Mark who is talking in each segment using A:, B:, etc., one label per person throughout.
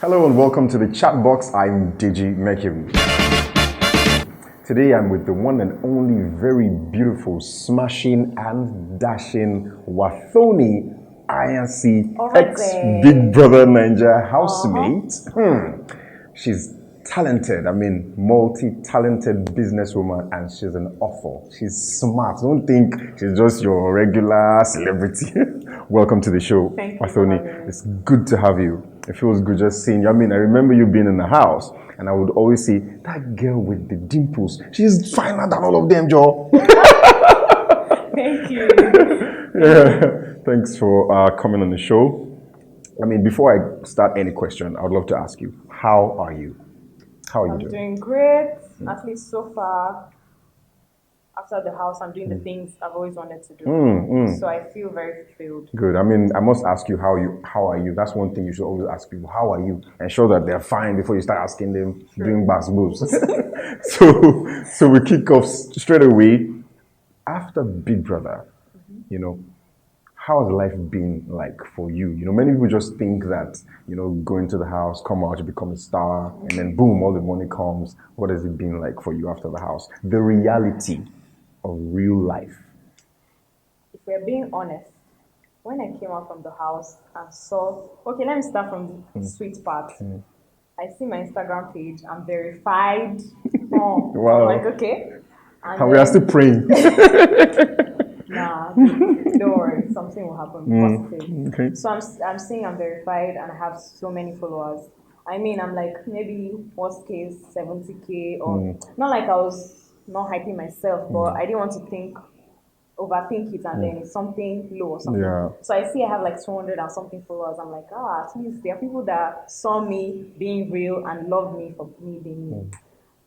A: Hello and welcome to the chat box. I'm Deji Mecury. Today I'm with the one and only very beautiful, smashing and dashing Wathoni Ayansi, ex-Big Brother Naija Housemate. She's talented, multi-talented businesswoman, and she's an author. She's smart. Don't think she's just your regular celebrity. Welcome to the show, Wathoni. It's good to have you. It feels good just seeing you. I remember you being in the house, and I would always say, that girl with the dimples, she's finer than all of them, Joe.
B: Thank you.
A: Yeah. Thanks for coming on the show. Before I start any question, I would love to ask you, how are you? How are you doing?
B: I'm doing great, at least so far. After the house, I'm doing the things I've always wanted to do. So I feel very fulfilled.
A: Good. I must ask you, how are you? That's one thing you should always ask people. How are you? Ensure that they're fine before you start asking them doing bass moves. So we kick off straight away. After Big Brother, how has life been like for you? Many people just think that, go into the house, come out, you become a star, and then boom, all the money comes. What has it been like for you after the house? The reality of real life.
B: If we're being honest, when I came out from the house and saw, okay, let me start from the sweet part. I see my Instagram page, I'm verified.
A: Wow.
B: I'm like, okay.
A: And we are still praying.
B: Nah, don't worry, something will happen. Positive.
A: Okay.
B: So I'm seeing I'm verified and I have so many followers. I'm like maybe worst case 70K or not like I was not hyping myself, but I didn't want to overthink it and then it's something low or something.
A: Yeah.
B: So I see I have like 200 and something followers. I'm like, at least there are people that saw me being real and love me for me being me.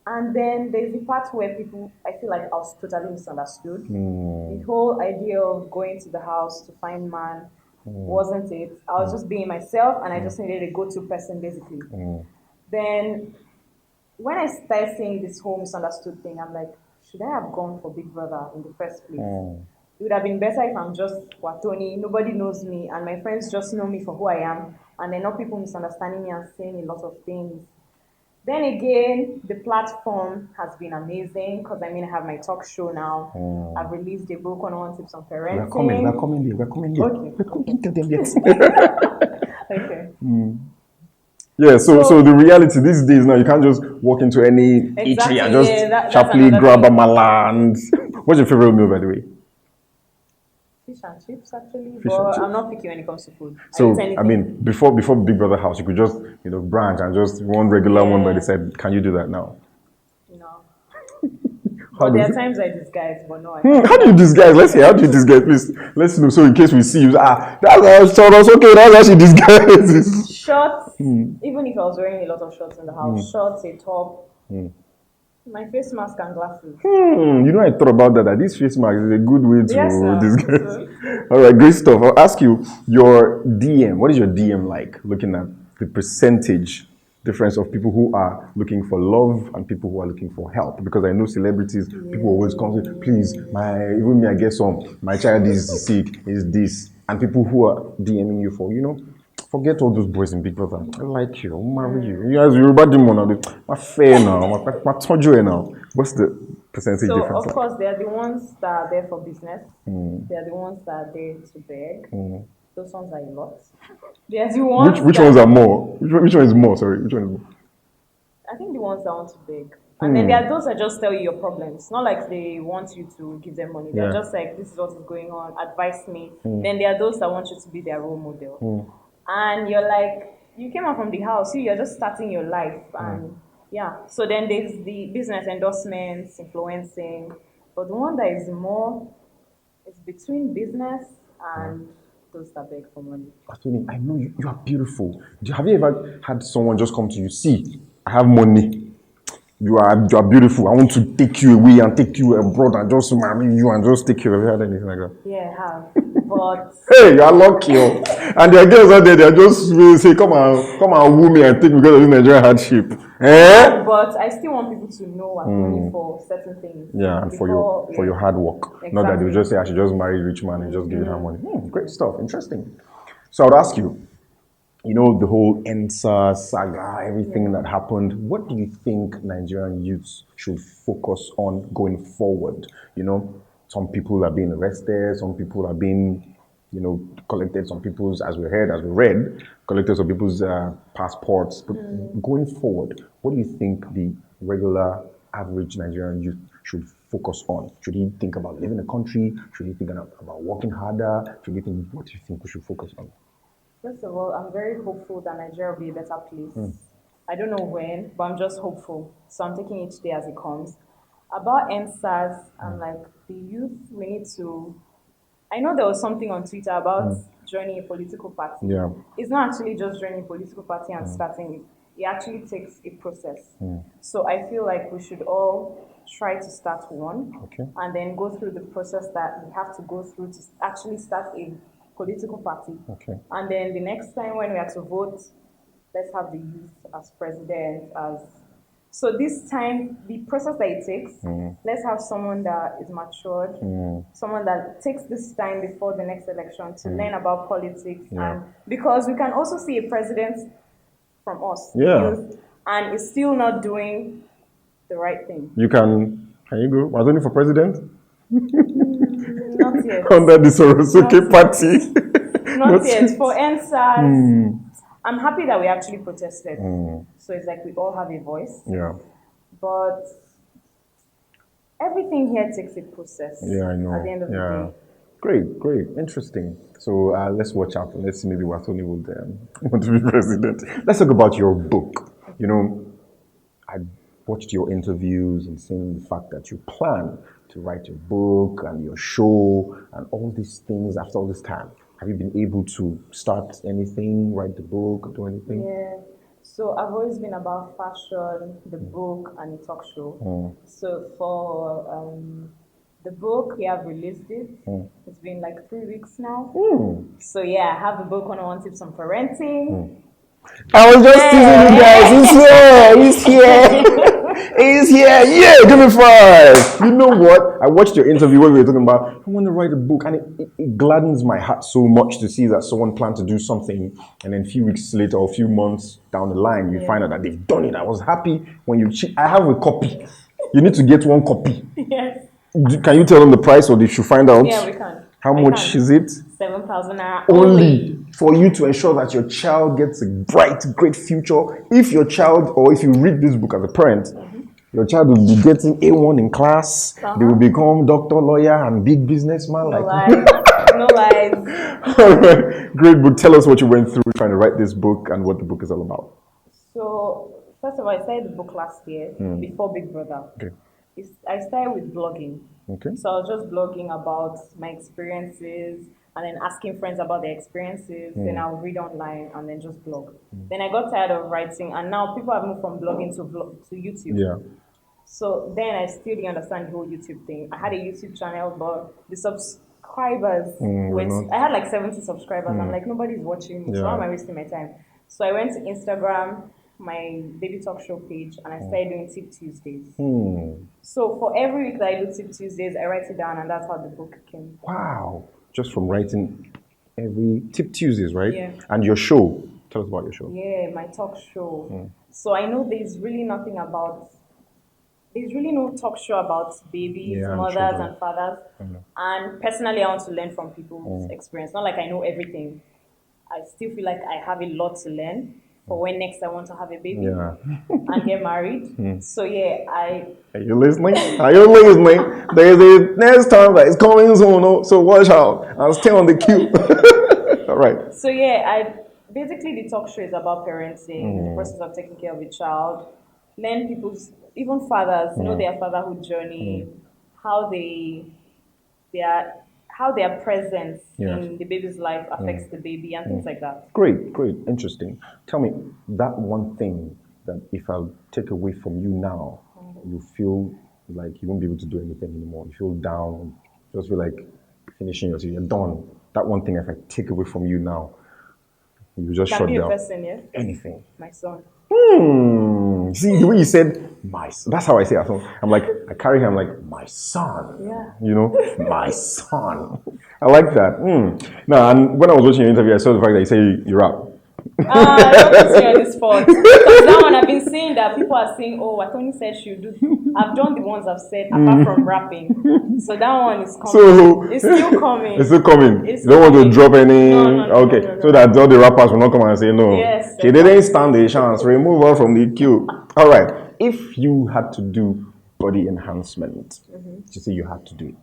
B: And then there's the part where I feel like I was totally misunderstood. The whole idea of going to the house to find man wasn't it. I was just being myself and I just needed a go-to person basically. Then when I started seeing this whole misunderstood thing, I'm like, should I have gone for Big Brother in the first place? It would have been better if I'm just Wathoni, nobody knows me, and my friends just know me for who I am, and then not people misunderstanding me and saying a lot of things. Then again, the platform has been amazing because I have my talk show now. I've released a book on one tips on parenting.
A: We're coming there.
B: Okay.
A: Yeah, so the reality these days now, you can't just walk into any eatery and just sharply grab a maland. What's your favorite meal, by the way?
B: Fish and chips, actually. But I'm not picky when it comes to food.
A: So, before Big Brother House, you could just, branch and just one regular one by the side. Can you do that now?
B: No. But there are times I disguise, but no, I can't.
A: How do you disguise? Let's hear. How do you disguise? Please, let's know. So in case we see you, that's how short. Okay, that's how she disguises.
B: Shorts. Even if I was wearing a lot of shorts in the house, shorts, a top, my face mask and glasses.
A: I thought about that. That this face mask is a good way to disguise.
B: So.
A: All right, great stuff. I'll ask you your DM. What is your DM like? Looking at the percentage difference of people who are looking for love and people who are looking for help, because I know celebrities, people always come and say, please, even me, I get some, my child is sick, is this, and people who are DMing you for, forget all those boys in Big Brother. I like you, I'll marry you. You guys, Yoruba demon, my fair now, my tojo now. What's the percentage difference?
B: So, of course, they are the ones that are there for business. They are the ones that are there to beg. Those ones are a lot. There's the ones
A: which ones are more? Which one is more? Sorry, which one is more?
B: I think the ones that want to beg. And then there are those that just tell you your problems. Not like they want you to give them money. They're just like, this is what is going on, advise me. Then there are those that want you to be their role model. And you're like, you came out from the house, you're just starting your life. And so then there's the business endorsements, influencing. But the one that is more, is between business and those that beg for money.
A: Wathoni, I know you are beautiful. Have you ever had someone just come to you, see, I have money. You are beautiful. I want to take you away and take you abroad and just marry you and just take you. Have you had anything like that?
B: Yeah, I have. But
A: hey, you are lucky. And there are girls out there, they are just say, come and woo me and take me because of this Nigerian hardship.
B: But I still want people to know Wathoni for certain things.
A: Yeah, and for your hard work. Exactly. Not that they will just say, I should just marry a rich man and just give her money. Great stuff. Interesting. So I would ask you, you know, the whole ENSA saga, everything that happened. What do you think Nigerian youths should focus on going forward? You know, some people are being arrested, some people are being, you know, collected, some people's, as we read, collected some people's passports. But going forward, what do you think the regular, average Nigerian youth should focus on? Should he think about leaving the country? Should he think about working harder? Should he think, what do you think we should focus on?
B: First of all, I'm very hopeful that Nigeria will be a better place. I don't know when, but I'm just hopeful. So I'm taking each day as it comes. About NSAS, I'm like, the youth, we need to. I know there was something on Twitter about joining a political party.
A: Yeah.
B: It's not actually just joining a political party and starting it. It actually takes a process. So I feel like we should all try to start one
A: Okay.
B: and then go through the process that we have to go through to actually start a political party.
A: Okay.
B: And then the next time when we have to vote, let's have the youth as president, as so this time the process that it takes, let's have someone that is matured, someone that takes this time before the next election to learn about politics,
A: Yeah.
B: and because we can also see a president from us,
A: Yeah.
B: youth, and is still not doing the right thing.
A: Can you go? Was only for president?
B: Not yet.
A: Under the Sorosuke
B: Not-
A: party.
B: Not yet. For NSAS, I'm happy that we actually protested. So it's like we all have a voice.
A: Yeah.
B: But everything here takes a process.
A: Yeah, I know.
B: At the end of the
A: Yeah.
B: day.
A: Great. Interesting. So let's watch out and let's see maybe Wathoni would want to be president. Let's talk about your book. You know, I watched your interviews and seeing the fact that you plan to write your book and your show and all these things after all this time. Have you been able to start anything, write the book, do anything?
B: Yeah. So I've always been about fashion, the book, and the talk show. So for the book, we have released it. It's been like 3 weeks now. So yeah, I have the book 101 Tips on Parenting.
A: I was just teasing you guys. He's here. He's here. Yeah, give me 5. You know what? I watched your interview where we were talking about, I want to write a book. And it gladdens my heart so much to see that someone planned to do something. And then a few weeks later or a few months down the line, you find out that they've done it. I was happy when I have a copy. You need to get 1 copy.
B: Yes.
A: Can you tell them the price or they should find out?
B: Yeah, we can.
A: How much is it?
B: 7,000 naira
A: Only for you to ensure that your child gets a bright, great future. If your child, or if you read this book as a parent, your child will be getting A1 in class. They will become doctor, lawyer, and big businessman.
B: No
A: like
B: lies. No lies.
A: All right. Great book. Tell us what you went through trying to write this book and what the book is all about.
B: So, first of all, I started the book last year before Big Brother.
A: Okay.
B: I started with blogging.
A: Okay.
B: So I was just blogging about my experiences and then asking friends about their experiences. Then I'll read online and then just blog. Then I got tired of writing, and now people have moved from blogging to YouTube.
A: Yeah.
B: So then I still didn't understand the whole YouTube thing. I had a YouTube channel, but the subscribers I had like 70 subscribers. I'm like, nobody's watching me, so why am I wasting my time? So I went to Instagram, my baby talk show page, and I started doing Tip Tuesdays. So for every week that I do Tip Tuesdays, I write it down, and that's how the book came.
A: Wow. Just from writing every Tip Tuesdays, right?
B: Yeah.
A: And your show. Tell us about your show.
B: Yeah, my talk show. So I know there's really no talk show about babies, mothers,
A: children.
B: and fathers. And personally, I want to learn from people's experience. Not like I know everything. I still feel like I have a lot to learn for when next I want to have a baby and get married. So yeah,
A: Are you listening? Are you listening? There's a next time that is coming soon, so watch out and stay on the queue. All right.
B: So yeah, basically the talk show is about parenting, the process of taking care of a child, learn people's, even fathers, their fatherhood journey, how their presence in the baby's life affects the baby and things like that.
A: Great. Interesting. Tell me that one thing that if I take away from you now, you feel like you won't be able to do anything anymore. You feel down, just feel like finishing your season. You're done. That one thing, if I take away from you now, you just
B: Can
A: shut
B: be a
A: down.
B: person, yeah?
A: Anything.
B: My son.
A: See, the way you said, that's how I say it. I'm like, I carry him like, my son.
B: Yeah.
A: My son. I like that. Now, and when I was watching your interview, I saw the fact that you say you rap.
B: Don't put me on this spot. Because that one I've been seeing that people are saying, oh, Wathoni said she'll do. I've done the ones I've said apart from rapping. So that one is coming.
A: So
B: It's still coming.
A: It's still coming.
B: It's
A: You don't want to
B: coming.
A: drop any.
B: No,
A: Okay,
B: no,
A: so that all the rappers will not come and say no.
B: Yes,
A: She didn't stand a chance. Remove her from the queue. All right. If you had to do body enhancement, you say you had to do it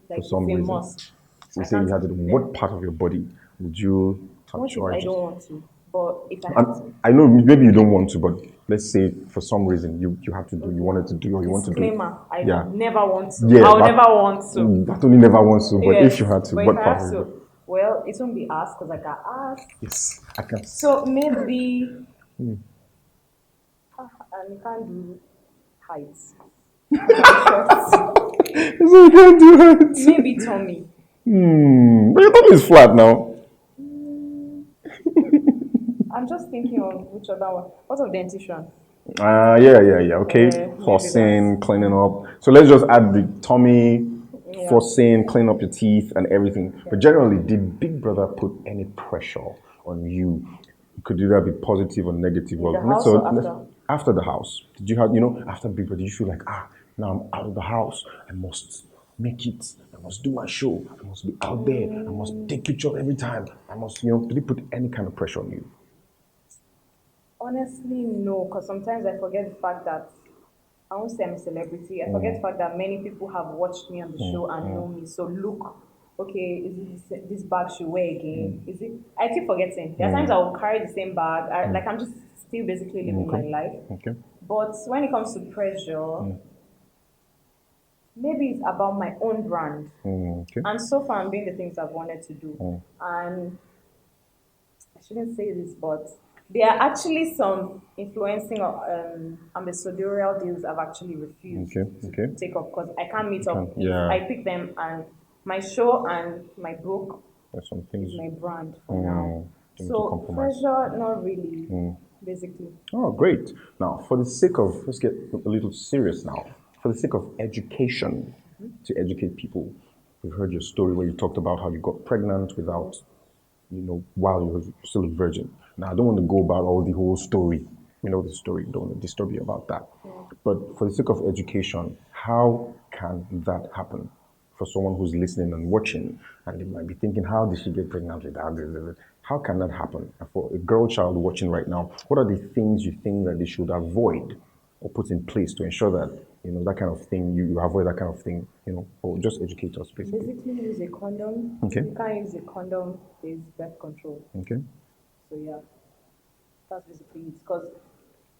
B: like
A: for some
B: it's a
A: reason.
B: must.
A: You say you had to do. What part of your body would you
B: What
A: touch
B: if
A: or
B: I
A: just?
B: don't want to? But if I have to.
A: I know maybe you don't want to, but let's say for some reason you have to do. You wanted to do or you want to do.
B: Disclaimer, I
A: Yeah.
B: never want to.
A: Yeah,
B: I'll
A: but-
B: never want to.
A: That only never wants to. But
B: Yes,
A: if you had to,
B: but
A: what
B: if I
A: part
B: have
A: of your
B: to, well, it won't be asked because I got asked.
A: Yes, I can.
B: So maybe, and you can't do heights.
A: So you can't do it.
B: Maybe tummy.
A: But your tummy is flat now.
B: I'm just thinking of which other one. What of dentition?
A: Yeah. Okay.
B: Maybe
A: Flossing, cleaning up. So let's just add the tummy,
B: Yeah.
A: flossing, clean up your teeth and everything. But generally, did Big Brother put any pressure on you? Could either be positive or negative.
B: In the house or after?
A: After the house. Did you have, after Big Brother, did you feel like, now I'm out of the house. I must make it. I must do my show. I must be out there. I must take pictures every time. I must, did he put any kind of pressure on you?
B: Honestly, no, because sometimes I forget the fact that I won't say I'm a celebrity. I forget the fact that many people have watched me on the show and know me. So look, okay, is this bag should wear again? Is it? I keep forgetting. There are times I will carry the same bag. Like I'm just still basically living my life.
A: Okay.
B: But when it comes to pressure, maybe it's about my own brand.
A: Okay.
B: And so far, I'm doing the things I've wanted to do. And I shouldn't say this, but there are actually some influencing ambassadorial deals I've actually refused to take up because I can't meet up.
A: Yeah.
B: I pick them, and my show and my book
A: There's some things.
B: is my brand for now.
A: you need to
B: So
A: compromise.
B: pressure, not really, basically.
A: Oh, great. Now, for the sake of, let's get a little serious now. For the sake of education, to educate people, we've heard your story where you talked about how you got pregnant without, while you were still a virgin. Now, I don't want to go about all the whole story. We know the story. Don't want to disturb you about that. But for the sake of education, how can that happen? For someone who's listening and watching, and they might be thinking, how did she get pregnant without? How can that happen? And for a girl child watching right now, what are the things you think that they should avoid or put in place to ensure that, that kind of thing, you avoid that kind of thing, or just educate us, basically.
B: Basically, use a condom.
A: Okay.
B: You can't use a condom, there's birth control.
A: Okay.
B: So yeah, that's basically it. Because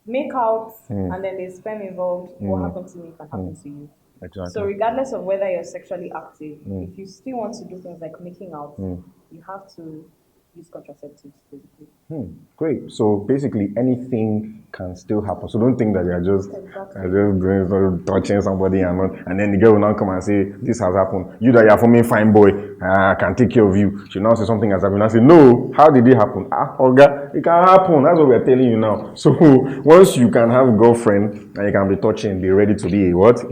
B: make out and then there's sperm involved, what happened to me can happen to you.
A: Exactly.
B: So regardless of whether you're sexually active, if you still want to do things like making out, you have to use contraceptives, basically.
A: Great. So basically, anything can still happen. So don't think that you're just
B: Exactly.
A: doing touching somebody and then the girl will now come and say this has happened. You that you're forming fine boy, I can take care of you. She now say something has happened. I say no. How did it happen? Olga, it can happen. That's what we're telling you now. So once you can have a girlfriend and you can be touching, be ready to be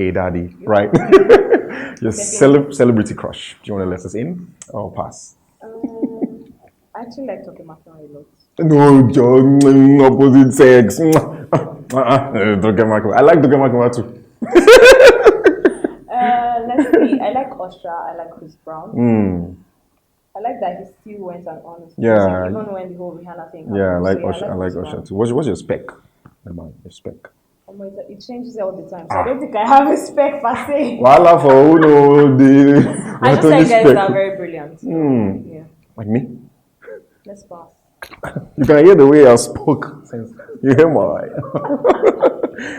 A: a daddy, right? Your celebrity crush. Do you want to let us in or pass?
B: I actually like talking about a lot.
A: No, John, opposite sex. I like Dogemakiwa too.
B: Let's see. I like Usher. I like Chris Brown. I like that he still went and honest.
A: Yeah.
B: Even when the whole Rihanna thing happened.
A: Yeah, I like
B: So,
A: Usher. I like
B: Chris
A: Usher
B: Brown.
A: too. What's your spec? Your spec.
B: It changes all the time. So I don't think I have a spec per se.
A: Voila for who know the.
B: I just like guys that are very brilliant. So, yeah.
A: Like me?
B: Let's pass.
A: You can hear the way I spoke since you hear my.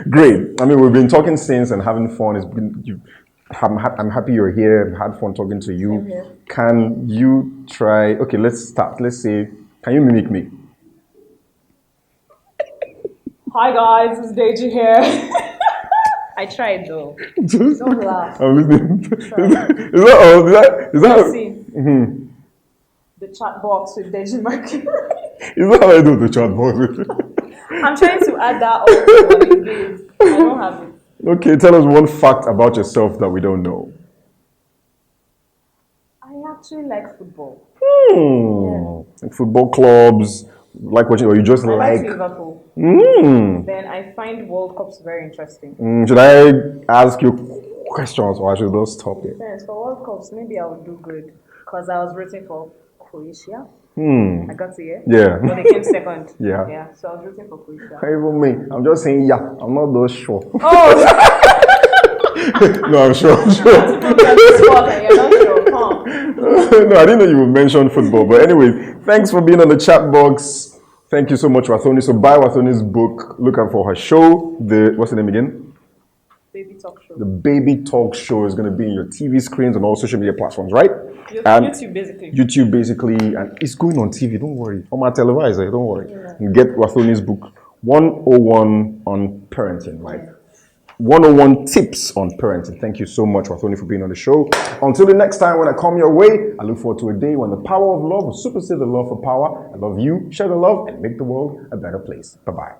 A: Great. I mean, we've been talking since and having fun. I'm happy you're here. I've had fun talking to you.
B: Same here.
A: Can you try? Okay, let's start. Let's say, can you mimic me?
B: Hi guys, it's Deji here. I tried though. Don't laugh.
A: I'm listening.
B: Try.
A: Is that all? Is that?
B: Let's see. The chat box with Deji Mecury.
A: Is that how I do the chat box?
B: I'm trying to add that on to what it is. I don't have it.
A: Okay, tell us one fact about yourself that we don't know.
B: I actually like football.
A: Like football clubs, Like watching, or you just
B: I like
A: like?
B: Liverpool. Then I find World Cups very interesting.
A: Should I ask you questions, or I should just stop it?
B: Depends. For World Cups, maybe I would do good because I was rooting for Croatia. I got to hear.
A: Yeah.
B: But they came second.
A: Yeah.
B: Yeah. So I was rooting for Croatia.
A: Even me, I'm just saying, yeah. I'm not those sure.
B: Oh,
A: No, I'm sure. I'm sure.
B: you're not sure. Come.
A: No, I didn't know you would mention football. But anyway, thanks for being on the chat box. Thank you so much, Wathoni. So buy Wathoni's book. Look out for her show. What's the name again?
B: Baby talk show.
A: The Baby Talk Show is going to be in your TV screens and all social media platforms, right? And
B: YouTube basically.
A: YouTube basically, and it's going on TV. Don't worry. On my televisor. Don't worry. Yeah. You get Wathoni's book, 101 on parenting, right? 101 tips on parenting. Thank you so much, Wathoni, for being on the show. Until the next time when I come your way, I look forward to a day when the power of love will supersede the love for power. I love you, share the love, and make the world a better place. Bye-bye.